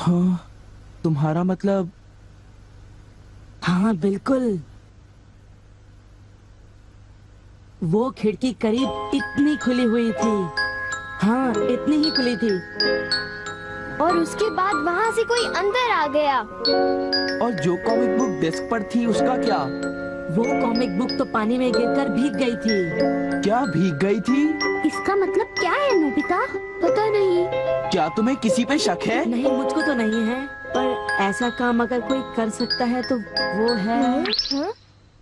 हाँ, तुम्हारा मतलब? हाँ बिल्कुल, वो खिड़की करीब इतनी खुली हुई थी। हाँ, इतनी ही खुली थी। और उसके बाद वहाँ से कोई अंदर आ गया। और जो कॉमिक बुक डेस्क पर थी उसका क्या? वो कॉमिक बुक तो पानी में गिरकर भीग गई थी। क्या भीग गई थी? इसका मतलब क्या है नोबिता? पता नहीं। क्या तुम्हें किसी पे शक है? नहीं, मुझको तो नहीं है, पर ऐसा काम अगर कोई कर सकता है तो वो है।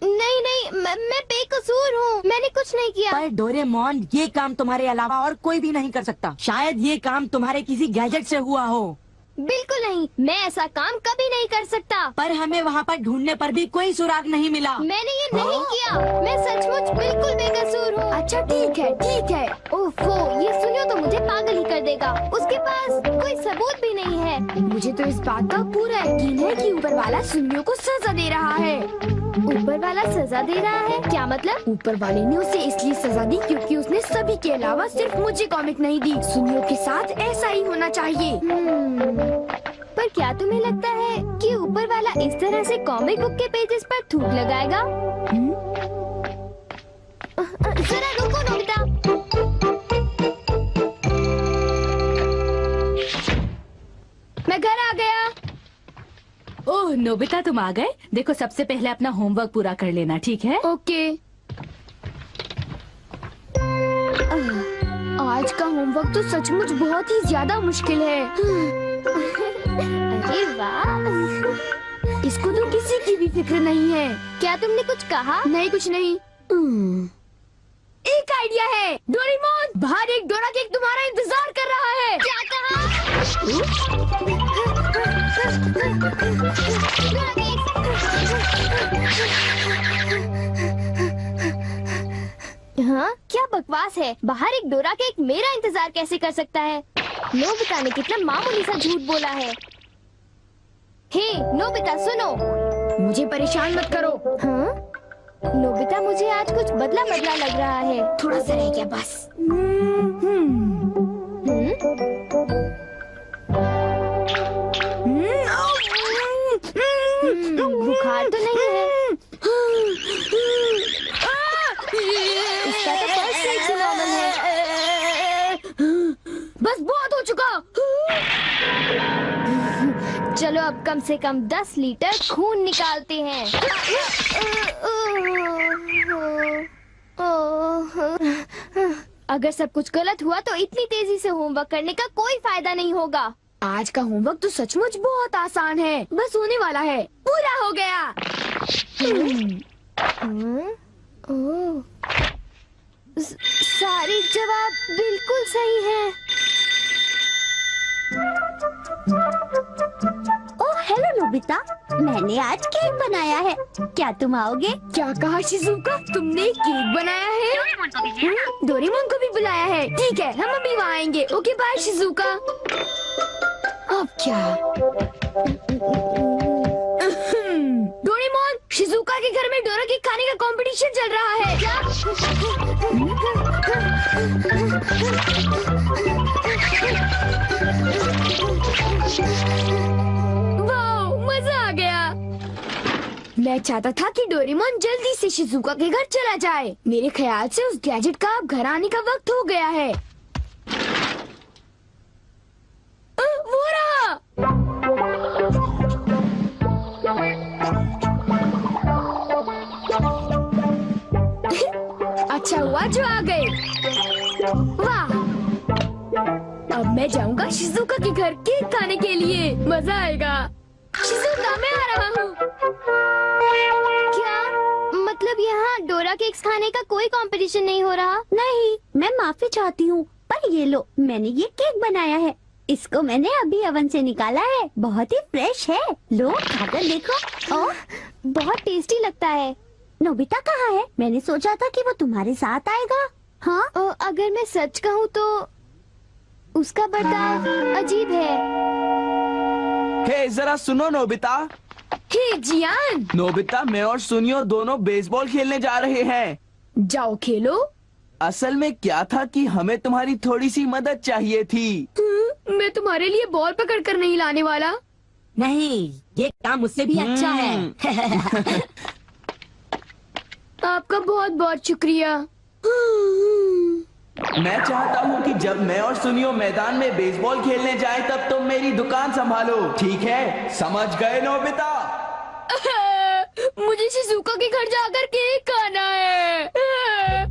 नहीं नहीं, मैं बेकसूर हूँ, मैंने कुछ नहीं किया। पर डोरेमोन, ये काम तुम्हारे अलावा और कोई भी नहीं कर सकता। शायद ये काम तुम्हारे किसी गैजेट से हुआ हो। बिल्कुल नहीं, मैं ऐसा काम कभी नहीं कर सकता। पर हमें वहाँ पर ढूंढने पर भी कोई सुराग नहीं मिला। मैंने ये नहीं किया, मैं सचमुच बिल्कुल बेकसूर हूँ। अच्छा ठीक है ठीक है। ओफो, ये सुनियो तो मुझे पागल ही कर देगा। उसके पास कोई सबूत भी नहीं है। मुझे तो इस बात का पूरा यकीन है कि ऊपर वाला सुनियो को सजा दे रहा है। ऊपर वाला सजा दे रहा है? क्या मतलब? ऊपर वाले ने उसे इसलिए सजा दी क्योंकि उसने सभी के अलावा सिर्फ मुझे कॉमिक नहीं दी। सुनियो के साथ ऐसा ही होना चाहिए। पर क्या तुम्हें लगता है कि ऊपर वाला इस तरह से कॉमिक बुक के पेजेस पर थूक लगाएगा? जरा रुको नोबिता। मैं घर आ गया। ओह नोबिता, तुम आ गए। देखो, सबसे पहले अपना होमवर्क पूरा कर लेना, ठीक है? ओके। आज का होमवर्क तो सचमुच बहुत ही ज्यादा मुश्किल है। अरे वाह, इसको तो किसी की भी फिक्र नहीं है। क्या तुमने कुछ कहा? नहीं, कुछ नहीं। एक आइडिया है। डोरेमोन, बाहर एक डोरा केक तुम्हारा इंतजार कर रहा है। क्या कहा? हाँ, क्या बकवास है। बाहर एक डोरा केक मेरा इंतजार कैसे कर सकता है? नोबिता ने कितना मामूली सा झूठ बोला है। हे नोबिता, सुनो। मुझे परेशान मत करो। हाँ? नोबिता, मुझे आज कुछ बदला बदला लग रहा है। थोड़ा सा रह गया बस। बुखार तो नहीं है? इसका तो पल्स रेट भी नॉर्मल है। बस बहुत हो चुका। चलो अब कम से कम 10 लीटर खून निकालते हैं। अगर सब कुछ गलत हुआ तो इतनी तेजी से होमवर्क करने का कोई फायदा नहीं होगा। आज का होमवर्क तो सचमुच बहुत आसान है, बस होने वाला है। पूरा हो गया। सारे जवाब बिल्कुल सही हैं। ओह हेलो नोबिता, मैंने आज केक बनाया है, क्या तुम आओगे? क्या कहा शिजुका? तुमने केक बनाया है? डोरेमोन को भी बुलाया है। ठीक है, हम अभी वहाँ आएंगे। Okay bye Shizuka. अब क्या? डोरेमोन, शिजुका के घर में डोरा केक खाने का कंपटीशन चल रहा है। क्या? वाह, मजा आ गया। मैं चाहता था कि डोरेमोन जल्दी से शिजुका के घर चला जाए। मेरे ख्याल से उस गैजेट का अब घर आने का वक्त हो गया है। वो रहा। अच्छा हुआ जो आ गए। वाह, अब मैं जाऊंगा शिजुका के घर केक खाने के लिए। मजा आएगा। शिजुका, मैं आ रहा हूँ। क्या मतलब यहाँ डोरा केक्स खाने का कोई कंपटीशन नहीं हो रहा? नहीं, मैं माफी चाहती हूँ, पर ये लो, मैंने ये केक बनाया है। इसको मैंने अभी ओवन से निकाला है, बहुत ही फ्रेश है। लो खाकर देखो। ओह, बहुत टेस्टी लगता है। नोबिता कहाँ है? मैंने सोचा था कि वो तुम्हारे साथ आएगा। हाँ? अगर मैं सच कहूँ तो उसका बर्ताव अजीब है। हे जरा सुनो नोबिता। हे जियान। नोबिता, मैं और सुनियो दोनों बेसबॉल खेलने जा रहे हैं। जाओ खेलो। असल में क्या था कि हमें तुम्हारी थोड़ी सी मदद चाहिए थी। मैं तुम्हारे लिए बॉल पकड़ कर नहीं लाने वाला। नहीं, ये काम मुझसे भी अच्छा है। आपका बहुत बहुत शुक्रिया। मैं चाहता हूँ कि जब मैं और सुनियो मैदान में बेसबॉल खेलने जाएं तब तुम मेरी दुकान संभालो, ठीक है? समझ गए नोबिता? मुझे शिजुका के घर जाकर केक खाना है।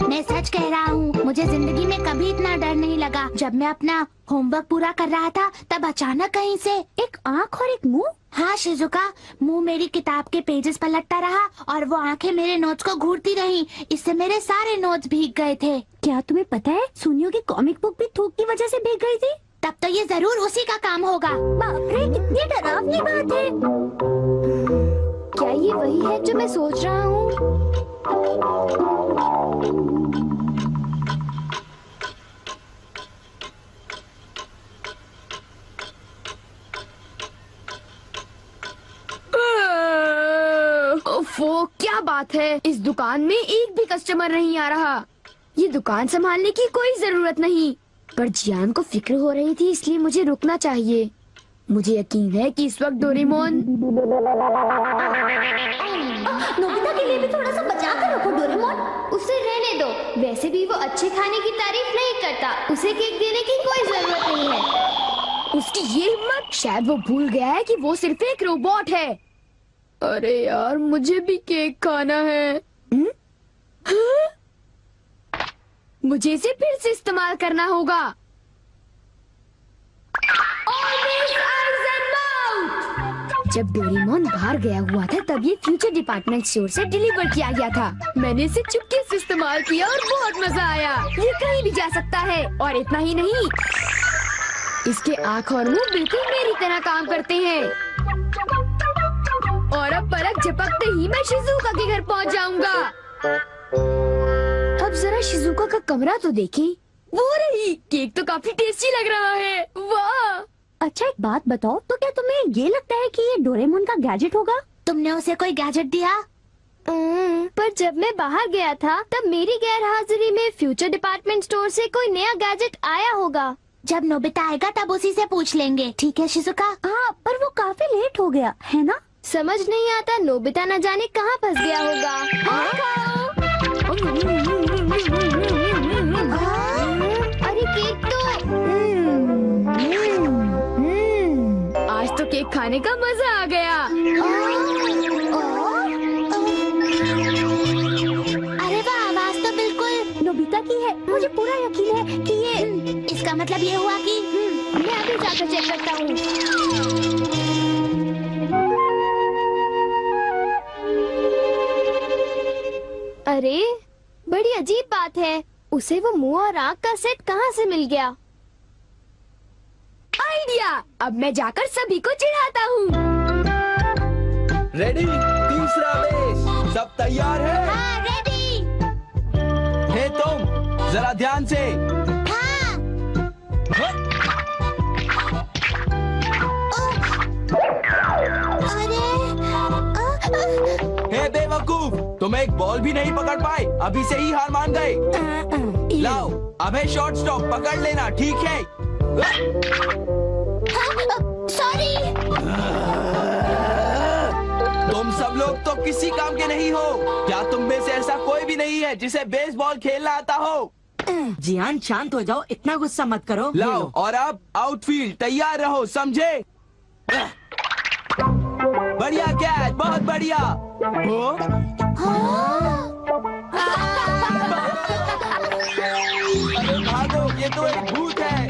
मैं सच कह रहा हूँ, मुझे जिंदगी में कभी इतना डर नहीं लगा। जब मैं अपना होमवर्क पूरा कर रहा था तब अचानक कहीं से एक आँख और एक मुंह। हाँ शिजुका, मुंह मेरी किताब के पेजेस पलटता रहा और वो आंखें मेरे नोट्स को घूरती रहीं। इससे मेरे सारे नोट्स भीग गए थे। क्या तुम्हें पता है, सुनियो की कॉमिक बुक भी थूक की वजह से भीग गई थी? तब तो ये जरूर उसी का काम होगा। बाप रे, कितनी डरावनी बात है। क्या ये वही है जो मैं सोच रहा हूँ? ओफो, क्या बात है, इस दुकान में एक भी कस्टमर नहीं आ रहा। ये दुकान संभालने की कोई जरूरत नहीं, पर जियान को फिक्र हो रही थी, इसलिए मुझे रुकना चाहिए। मुझे यकीन है कि इस वक्त डोरेमोन। नोबिता के लिए भी थोड़ा सा बचा कर रखो डोरेमोन। उसे रहने दो, वैसे भी वो अच्छे खाने की तारीफ नहीं करता। उसे केक देने की कोई जरूरत नहीं है। उसकी ये हिम्मत, शायद वो भूल गया है कि वो सिर्फ एक रोबोट है। अरे यार, मुझे भी केक खाना है। हाँ? मुझे इसे फिर से इस्तेमाल करना होगा। जब डोरेमोन बाहर गया हुआ था तब ये फ्यूचर डिपार्टमेंट स्टोर से डिलीवर किया गया था। मैंने इसे चुपके से इस्तेमाल किया और बहुत मजा आया। ये कहीं भी जा सकता है, और इतना ही नहीं, इसके आँख और मुंह बिल्कुल मेरी तरह काम करते हैं। और अब पलक झपकते ही मैं शिजुका के घर पहुंच जाऊंगा। अब जरा शिजुका का कमरा तो देखें। वो रही, केक तो काफी टेस्टी लग रहा है। वाह! अच्छा एक बात बताओ, तो क्या तुम्हें ये लगता है कि ये डोरेमोन का गैजेट होगा? तुमने उसे कोई गैजेट दिया? पर जब मैं बाहर गया था तब मेरी गैर हाजिरी में फ्यूचर डिपार्टमेंट स्टोर से कोई नया गैजेट आया होगा। जब नोबिता आएगा तब उसी से पूछ लेंगे, ठीक है शिजुका? हाँ, पर वो काफी लेट हो गया है ना? समझ नहीं आता, नोबिता न जाने कहाँ फंस गया होगा। अरे केक तो आज तो केक खाने का मजा आ गया। अरे वाह, आवाज तो बिल्कुल नोबिता की है। मुझे पूरा यकीन है कि ये इसका मतलब ये हुआ कि मैं अभी जाकर चेक करता हूँ। अरे बड़ी अजीब बात है, उसे वो मुंह और आँख का सेट कहाँ से मिल गया? आइडिया! अब मैं जाकर सभी को चिढ़ाता हूँ। रेडी? तीसरा बेस, सब तैयार है? हाँ, रेडी। हे तुम, जरा ध्यान से। हाँ। हे बेवकूफ, तुम एक बॉल भी नहीं पकड़ पाए, अभी से ही हार मान गए। लाओ, अब है शॉर्ट स्टॉप, पकड़ लेना, ठीक है? सॉरी। तुम सब लोग तो किसी काम के नहीं हो। क्या तुम में से ऐसा कोई भी नहीं है जिसे बेसबॉल खेलना आता हो? जियान शांत हो जाओ, इतना गुस्सा मत करो। लाओ, और अब आउटफील्ड तैयार रहो, समझे? बढ़िया कैच, बहुत बढ़िया। हो? अरे भागो, ये तो एक भूत है।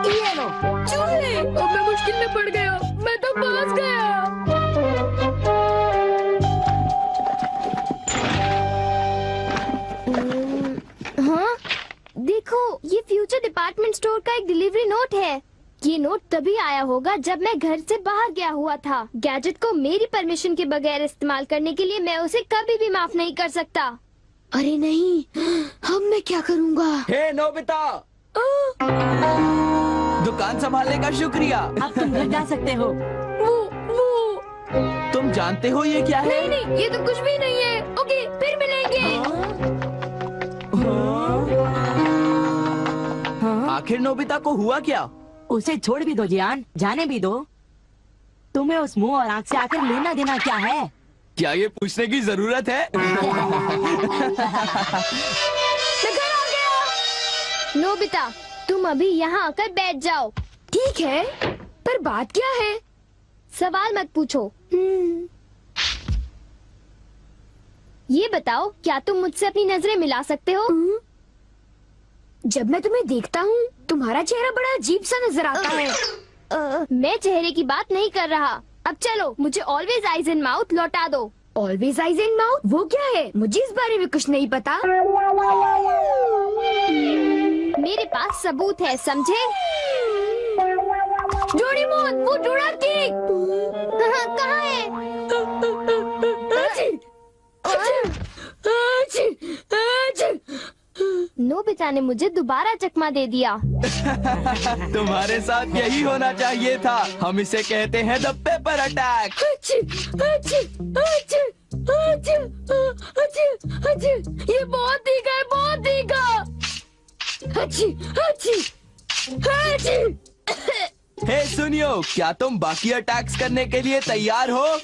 ये लो। चूहे! अब मैं मुश्किल में पड़ गया, मैं तो फंस गया। हाँ, देखो, ये फ्यूचर डिपार्टमेंट स्टोर का एक डिलीवरी नोट है। ये नोट तभी आया होगा जब मैं घर से बाहर गया हुआ था। गैजेट को मेरी परमिशन के बगैर इस्तेमाल करने के लिए मैं उसे कभी भी माफ नहीं कर सकता। अरे नहीं, अब मैं क्या करूँगा? हे नोबिता, दुकान संभालने का शुक्रिया। अब तुम घर जा सकते हो। वो तुम जानते हो ये क्या है? नहीं, ये तो कुछ भी नहीं है। ओके, फिर मिलेंगे। आखिर नोबिता को हुआ क्या? उसे छोड़ भी दो जियान, जाने भी दो। तुम्हें उस मुंह और आंख से आखिर लेना देना क्या है? क्या ये पूछने की जरूरत है? मैं घर आ गया। नोबिता, तुम अभी यहाँ आकर बैठ जाओ। ठीक है, पर बात क्या है? सवाल मत पूछो। ये बताओ, क्या तुम मुझसे अपनी नजरें मिला सकते हो? जब मैं तुम्हें देखता हूँ, तुम्हारा चेहरा बड़ा अजीब सा नजर आता है। मैं चेहरे की बात नहीं कर रहा। अब चलो, मुझे ऑलवेज आइज इन माउथ लौटा दो। Always eyes in mouth? वो क्या है? मुझे इस बारे में कुछ नहीं पता। मेरे पास सबूत है, समझे? डोरेमोन, वो डोरा केक कहाँ है? नोबिता ने मुझे दोबारा चकमा दे दिया। तुम्हारे साथ यही होना चाहिए था। हम इसे कहते हैं द पेपर अटैक। ये बहुत तीखा है, बहुत तीखा। हे सुनियो, क्या तुम बाकी अटैक्स करने के लिए तैयार हो?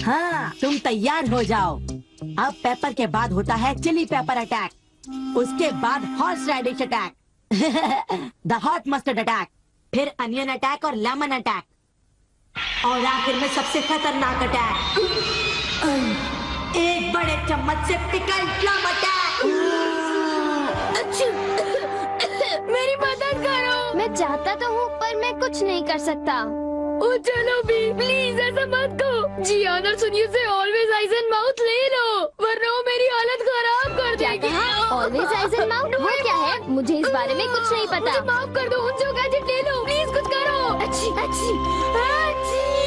हाँ, तुम तैयार हो जाओ। अब पेपर के बाद होता है चिली पेपर अटैक, उसके बाद horseradish attack, the hot mustard attack, फिर अनियन अटैक और लेमन अटैक, और आखिर में सबसे खतरनाक अटैक, एक बड़े चम्मच से पिकल प्लम अटैक। मेरी मदद करो। मैं चाहता तो हूँ, पर मैं कुछ नहीं कर सकता। ओ चलो भी, प्लीज ऐसा मत करो। जियान और सुनियो से ऑलवेज आइज एंड माउथ ले लो, वरना वो मेरी हालत खराब कर देगी। ऑलवेज आइज एंड माउथ वो क्या है? मुझे इस बारे में कुछ नहीं पता। माफ कर दो, उनसे गैजेट ले लो, प्लीज कुछ करो। अच्छी अच्छी अच्छी।